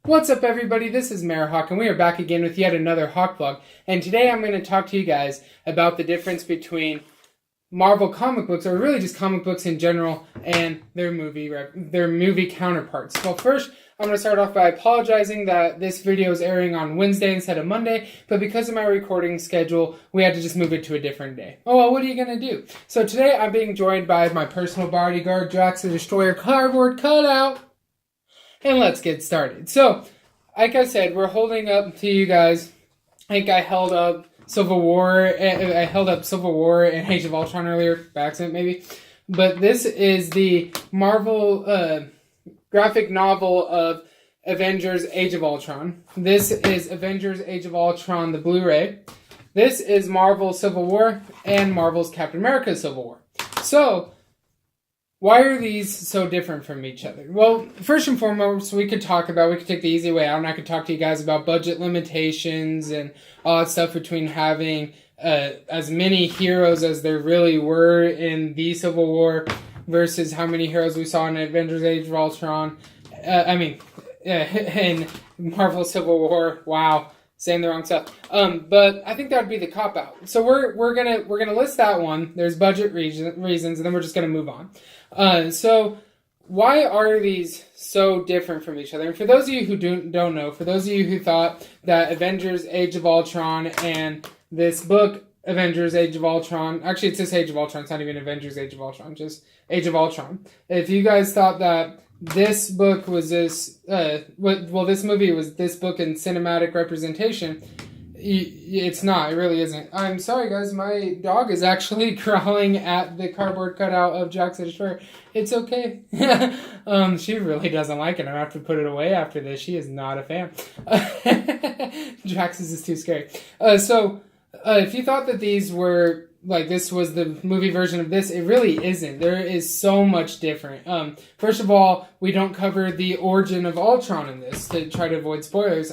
What's up, everybody? This is MayorHawk, and we are back again with yet another HawkVlog. And today I'm going to talk to you guys about the difference between Marvel comic books, or really just comic books in general, and their movie counterparts. Well, first, I'm going to start off by apologizing that this video is airing on Wednesday instead of Monday, but because of my recording schedule, we had to just move it to a different day. Oh, well, what are you going to do? So today I'm being joined by my personal bodyguard, Drax the Destroyer cardboard cutout. And let's get started. So, like I said, we're holding up to you guys. I think I held up Civil War and Age of Ultron earlier, by accident maybe. But this is the Marvel graphic novel of Avengers Age of Ultron. This is Avengers Age of Ultron, the Blu-ray. This is Marvel Civil War and Marvel's Captain America Civil War. So, why are these so different from each other? Well, first and foremost, we could take the easy way out, and I could talk to you guys about budget limitations and all that stuff between having as many heroes as there really were in the Civil War versus how many heroes we saw in Avengers Age of Ultron. In Marvel Civil War. Wow. Saying the wrong stuff. But I think that would be the cop-out. So we're gonna list that one. There's budget reasons, and then we're just gonna move on. So why are these so different from each other? And for those of you who don't know, for those of you who thought that Avengers Age of Ultron and this book, Avengers Age of Ultron, actually it's just Age of Ultron, it's not even Avengers Age of Ultron, just Age of Ultron. If you guys thought that this book was this movie was this book in cinematic representation, it's not. It really isn't. I'm sorry, guys. My dog is actually crawling at the cardboard cutout of Drax the Destroyer. It's okay. She really doesn't like it. I'm going to have to put it away after this. She is not a fan. Drax is just too scary. If you thought that these were this was the movie version of this, it really isn't. There is so much different. First of all, we don't cover the origin of Ultron in this to try to avoid spoilers.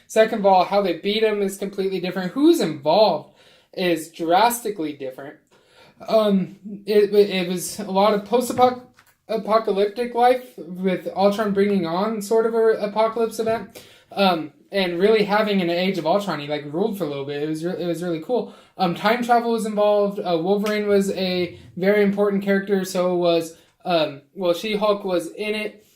Second of all, how they beat him is completely different. Who's involved is drastically different. It was a lot of post-apocalyptic life with Ultron bringing on sort of an apocalypse event. And really having an Age of Ultron, he ruled for a little bit. It was really cool. Time travel was involved. Wolverine was a very important character. So was She-Hulk was in it.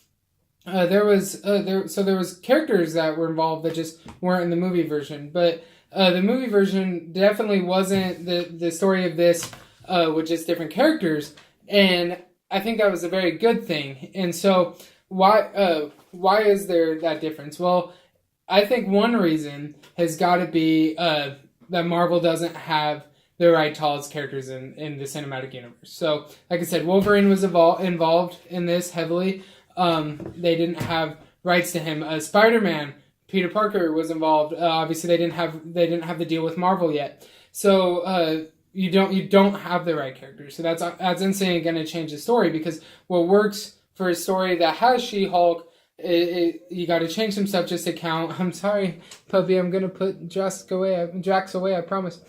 There was characters that were involved that just weren't in the movie version. But the movie version definitely wasn't the story of this with just different characters. And I think that was a very good thing. And so why is there that difference? Well, I think one reason has got to be that Marvel doesn't have the right tallest characters in the cinematic universe. So, like I said, Wolverine was involved in this heavily. They didn't have rights to him. Spider-Man, Peter Parker was involved. Obviously, they didn't have the deal with Marvel yet. So you don't have the right characters. So that's instantly going to change the story, because what works for a story that has She-Hulk, you got to change some stuff just to count. I'm sorry, puppy. I'm gonna put Drax away. I promise.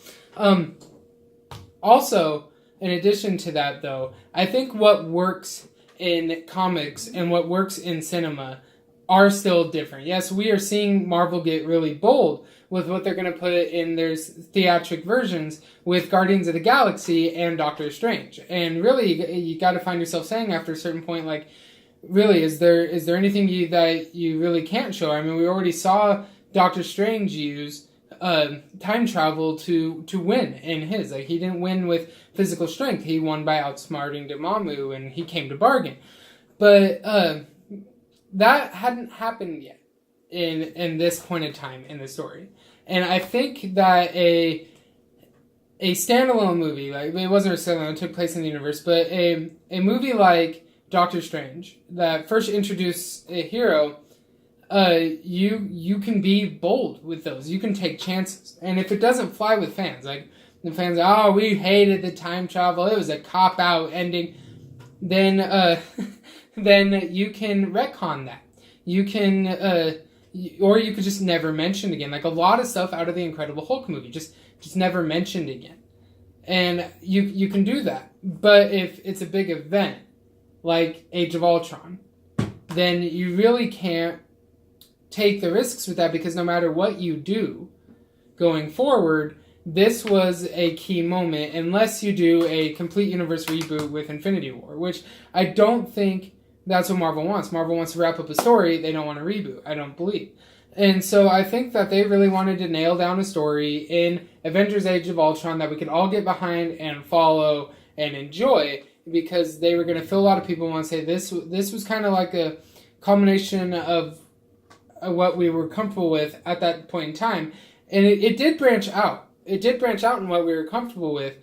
Also, in addition to that, though, I think what works in comics and what works in cinema are still different. Yes, we are seeing Marvel get really bold with what they're gonna put in their theatric versions with Guardians of the Galaxy and Doctor Strange. And really, you got to find yourself saying after a certain point, really, is there anything that you really can't show? I mean, we already saw Doctor Strange use time travel to win in his. He didn't win with physical strength. He won by outsmarting Dormammu, and he came to bargain. But that hadn't happened yet in this point in time in the story. And I think that a standalone movie, it wasn't a standalone, it took place in the universe, but a movie like Doctor Strange that first introduced a hero, you can be bold with those. You can take chances. And if it doesn't fly with fans, the fans are, we hated the time travel, it was a cop-out ending, then you can retcon that. You can, or you could just never mention again. A lot of stuff out of the Incredible Hulk movie, just never mentioned again. And you can do that. But if it's a big event, like Age of Ultron, then you really can't take the risks with that, because no matter what you do going forward, this was a key moment, unless you do a complete universe reboot with Infinity War, which I don't think that's what Marvel wants. Marvel wants to wrap up a story. They don't want to reboot, I don't believe. And so I think that they really wanted to nail down a story in Avengers Age of Ultron that we could all get behind and follow and enjoy, because they were going to fill a lot of people and want to say this was kind of like a culmination of what we were comfortable with at that point in time. And it did branch out. It did branch out in what we were comfortable with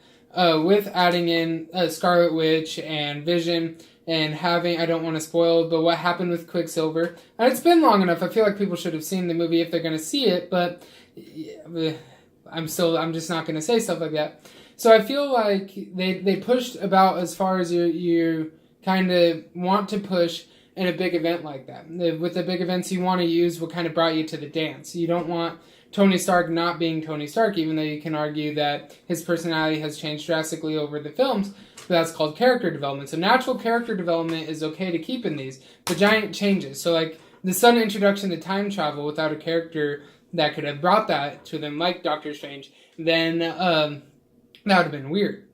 adding in Scarlet Witch and Vision, and having, I don't want to spoil, but what happened with Quicksilver. And it's been long enough. I feel like people should have seen the movie if they're going to see it, but I'm just not going to say stuff like that. So I feel like they pushed about as far as you kind of want to push in a big event like that. With the big events, you want to use what kind of brought you to the dance. You don't want Tony Stark not being Tony Stark, even though you can argue that his personality has changed drastically over the films. But that's called character development. So natural character development is okay to keep in these, but giant changes. So like the sudden introduction to time travel without a character that could have brought that to them, like Doctor Strange, then that would have been weird.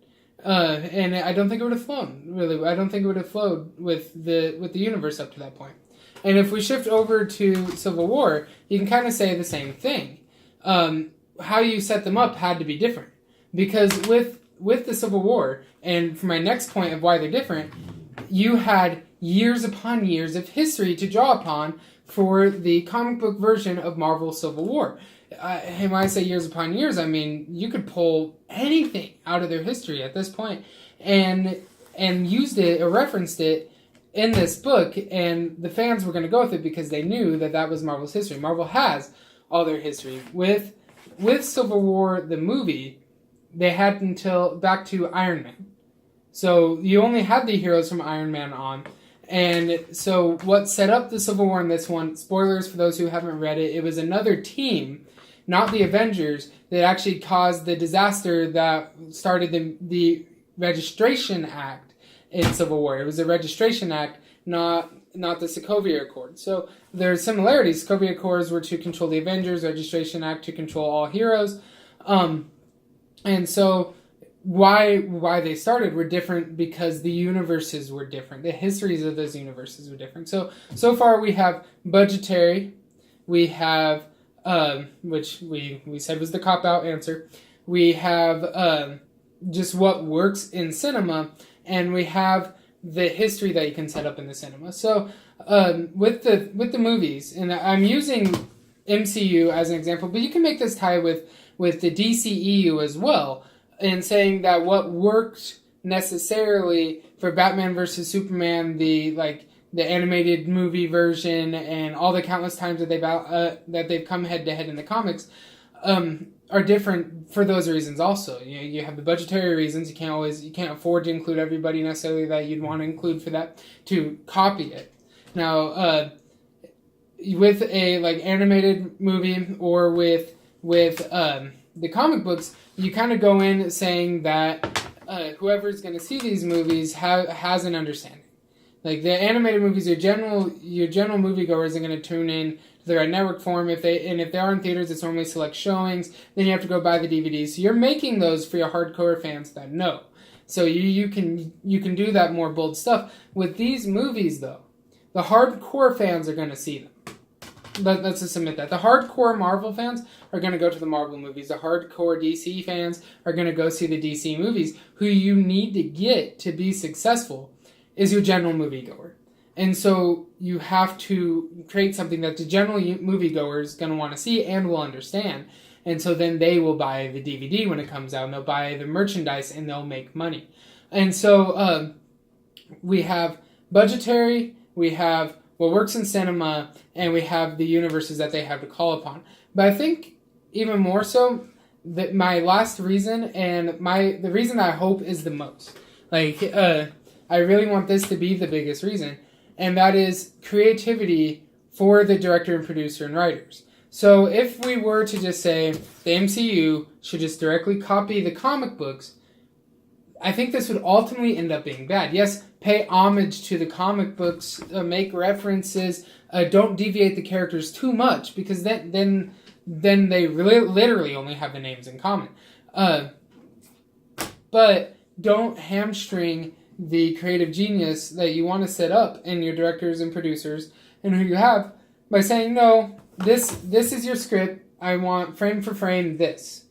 And I don't think it would have flown, really. I don't think it would have flowed with the universe up to that point. And if we shift over to Civil War, you can kind of say the same thing. How you set them up had to be different. Because with the Civil War, and for my next point of why they're different, you had years upon years of history to draw upon for the comic book version of Marvel Civil War. And when I say years upon years, I mean you could pull anything out of their history at this point and used it or referenced it in this book, and the fans were going to go with it because they knew that was Marvel's history. Marvel has all their history. With Civil War, the movie, they had until back to Iron Man. So you only had the heroes from Iron Man on. And so what set up the Civil War in this one, spoilers for those who haven't read it, it was another team, not the Avengers, that actually caused the disaster that started the Registration Act in Civil War. It was a Registration Act, not the Sokovia Accord. So there's similarities. Sokovia Accords were to control the Avengers, Registration Act to control all heroes. And so why they started were different because the universes were different. The histories of those universes were different. So far we have budgetary, we have, which we said was the cop-out answer, we have just what works in cinema, and we have the history that you can set up in the cinema. So with the movies, and I'm using MCU as an example, but you can make this tie with the DCEU as well, in saying that what worked necessarily for Batman versus Superman, the animated movie version, and all the countless times that they've come head to head in the comics, are different for those reasons also. You have the budgetary reasons. You can't afford to include everybody necessarily that you'd want to include for that to copy it. Now, with a animated movie or with the comic books, you kind of go in saying that whoever's going to see these movies has an understanding. Like the animated movies, your general moviegoers are going to tune in to the right network form. If they are in theaters, it's normally select showings. Then you have to go buy the DVDs. So you're making those for your hardcore fans that know. So you can do that more bold stuff. With these movies, though, the hardcore fans are going to see them. Let's just admit that. The hardcore Marvel fans are going to go to the Marvel movies. The hardcore DC fans are going to go see the DC movies. Who you need to get to be successful is your general moviegoer. And so you have to create something that the general moviegoer is going to want to see and will understand. And so then they will buy the DVD when it comes out, and they'll buy the merchandise, and they'll make money. And so we have budgetary, we have what works in cinema, and we have the universes that they have to call upon. But I think even more so, that my last reason, and the reason I hope is the most, I really want this to be the biggest reason, and that is creativity for the director and producer and writers. So if we were to just say the MCU should just directly copy the comic books, I think this would ultimately end up being bad. Yes, pay homage to the comic books, make references, don't deviate the characters too much, because then they really literally only have the names in common. But don't hamstring the creative genius that you want to set up in your directors and producers and who you have by saying, no, this is your script. I want frame for frame this.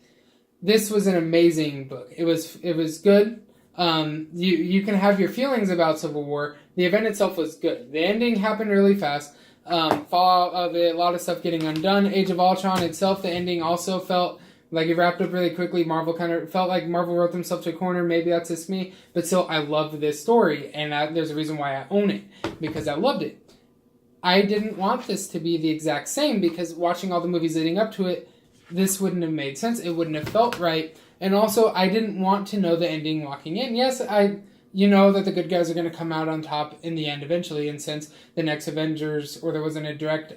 This was an amazing book. It was good. You can have your feelings about Civil War. The event itself was good. The ending happened really fast. Fallout of it, a lot of stuff getting undone. Age of Ultron itself, the ending also felt like it wrapped up really quickly. Marvel kind of felt like Marvel wrote themselves to a corner. Maybe that's just me. But still, I loved this story. And there's a reason why I own it. Because I loved it. I didn't want this to be the exact same. Because watching all the movies leading up to it, this wouldn't have made sense. It wouldn't have felt right. And also, I didn't want to know the ending walking in. Yes, you know that the good guys are going to come out on top in the end eventually. And since the next Avengers, or there wasn't a direct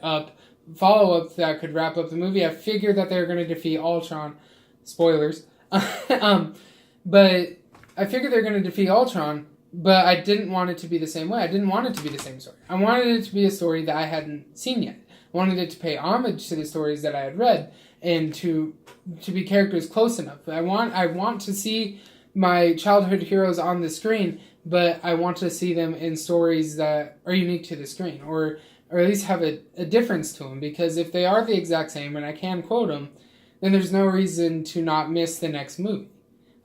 follow-up that could wrap up the movie, I figured that they were going to defeat Ultron. Spoilers. But I figured they were going to defeat Ultron, but I didn't want it to be the same way. I didn't want it to be the same story. I wanted it to be a story that I hadn't seen yet. I wanted it to pay homage to the stories that I had read, and to be characters close enough. I want to see my childhood heroes on the screen, but I want to see them in stories that are unique to the screen, or at least have a difference to them, because if they are the exact same, and I can quote them, then there's no reason to not miss the next movie.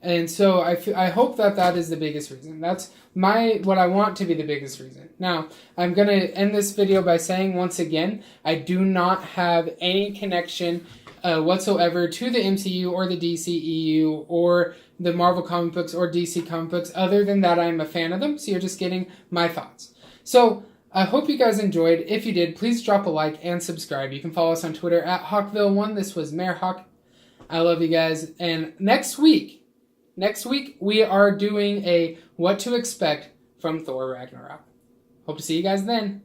And so I hope that is the biggest reason. That's what I want to be the biggest reason. Now, I'm going to end this video by saying once again, I do not have any connection whatsoever to the MCU or the DCEU or the Marvel comic books or DC comic books, other than that I'm a fan of them, so you're just getting my thoughts. So, I hope you guys enjoyed. If you did, please drop a like and subscribe. You can follow us on Twitter at HawkVille1. This was MayorHawk. I love you guys. And next week we are doing a what to expect from Thor Ragnarok. Hope to see you guys then.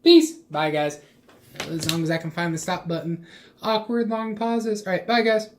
Peace. Bye, guys. As long as I can find the stop button. Awkward long pauses. All right, bye, guys.